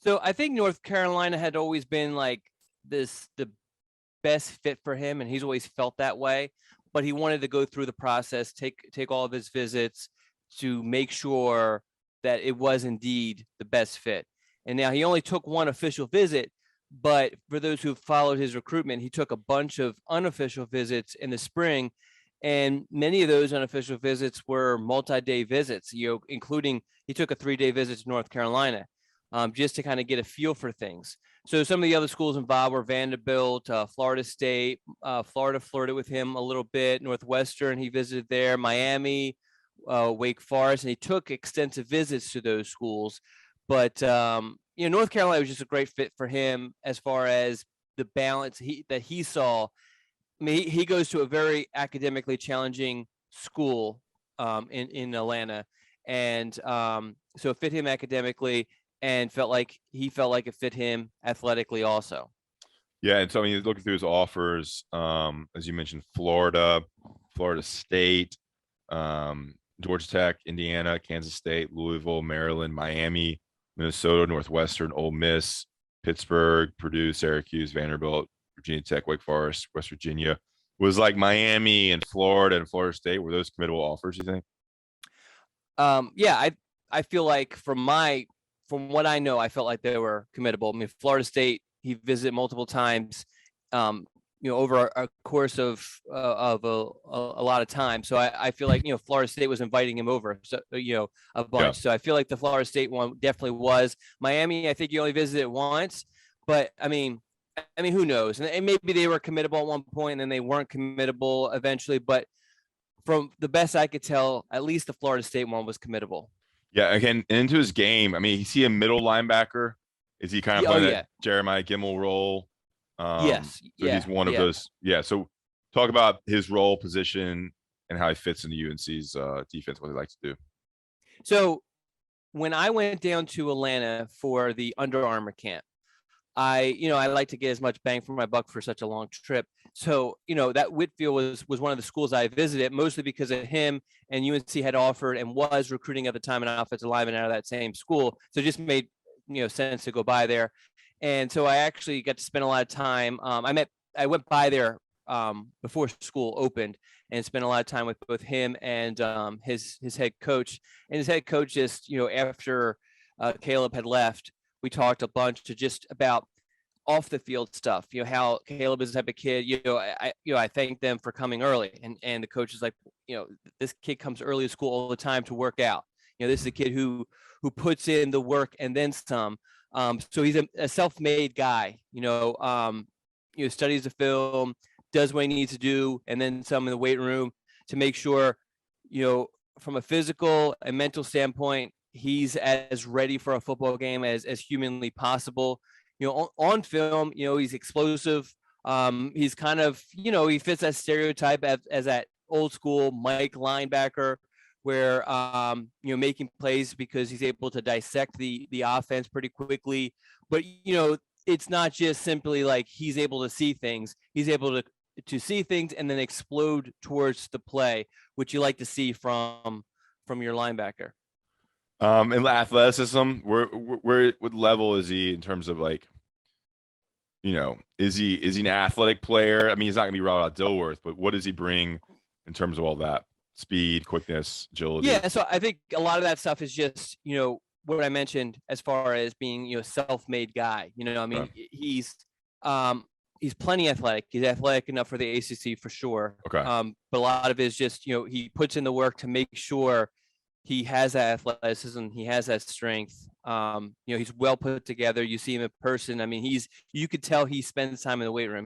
So I think North Carolina had always been like the best fit for him, and he's always felt that way. But he wanted to go through the process, take all of his visits to make sure that it was indeed the best fit. And now he only took one official visit, but for those who followed his recruitment, he took a bunch of unofficial visits in the spring, and many of those unofficial visits were multi-day visits. Including he took a 3-day visit to North Carolina, just to kind of get a feel for things. So some of the other schools involved were Vanderbilt, Florida State, Florida flirted with him a little bit, Northwestern, he visited there, Miami, Wake Forest, and he took extensive visits to those schools. But, North Carolina was just a great fit for him as far as the balance that he saw. I mean, he goes to a very academically challenging school in Atlanta. And so it fit him academically, and felt like it fit him athletically also. Yeah, and so I mean, looking through his offers, as you mentioned, Florida State, Georgia Tech, Indiana, Kansas State, Louisville, Maryland, Miami, Minnesota, Northwestern, Ole Miss, Pittsburgh, Purdue, Syracuse, Vanderbilt, Virginia Tech, Wake Forest, West Virginia. Was like Miami and Florida State, were those committable offers, you think? Yeah, I feel like from what I know, I felt like they were committable. I mean, Florida State, he visited multiple times, over a course of a lot of time. So I feel like, Florida State was inviting him over, so, a bunch. Yeah. So I feel like the Florida State one definitely was. Miami, I think you only visited once, but I mean, who knows? And maybe they were committable at one point and then they weren't committable eventually. But from the best I could tell, at least the Florida State one was committable. Yeah, again, into his game. I mean, is he a middle linebacker? Is he kind of playing that Jeremiah Gemmel role? Yes. So he's one of those. Yeah. So talk about his role, position, and how he fits into UNC's defense, what he likes to do. So when I went down to Atlanta for the Under Armour camp, I like to get as much bang for my buck for such a long trip. So, that Whitefield was one of the schools I visited, mostly because of him, and UNC had offered and was recruiting at the time an offensive lineman out of that same school. So it just made, sense to go by there. And so I actually got to spend a lot of time. I went by there before school opened and spent a lot of time with both him and his head coach. And his head coach just, after Caleb had left, we talked a bunch to just about off the field stuff, how Caleb is the type of kid, I thank them for coming early. And the coach is like, this kid comes early to school all the time to work out. This is a kid who puts in the work and then some. So he's a self-made guy, studies the film, does what he needs to do, and then some in the weight room to make sure, from a physical and mental standpoint, he's as ready for a football game as humanly possible. On film, he's explosive. He's kind of, he fits that stereotype as that old school Mike linebacker where, making plays because he's able to dissect the offense pretty quickly. But, it's not just simply like he's able to see things. He's able to see things and then explode towards the play, which you like to see from your linebacker. In athleticism, what level is he in terms of like, is he an athletic player? I mean, he's not gonna be Robert Dilworth, but what does he bring in terms of all that speed, quickness, agility? Yeah, so I think a lot of that stuff is just, what I mentioned as far as being, self-made guy. He's plenty athletic. He's athletic enough for the ACC for sure. Okay. But a lot of it is just, he puts in the work to make sure he has that athleticism. He has that strength. He's well put together. You see him in person. I mean, you could tell he spends time in the weight room.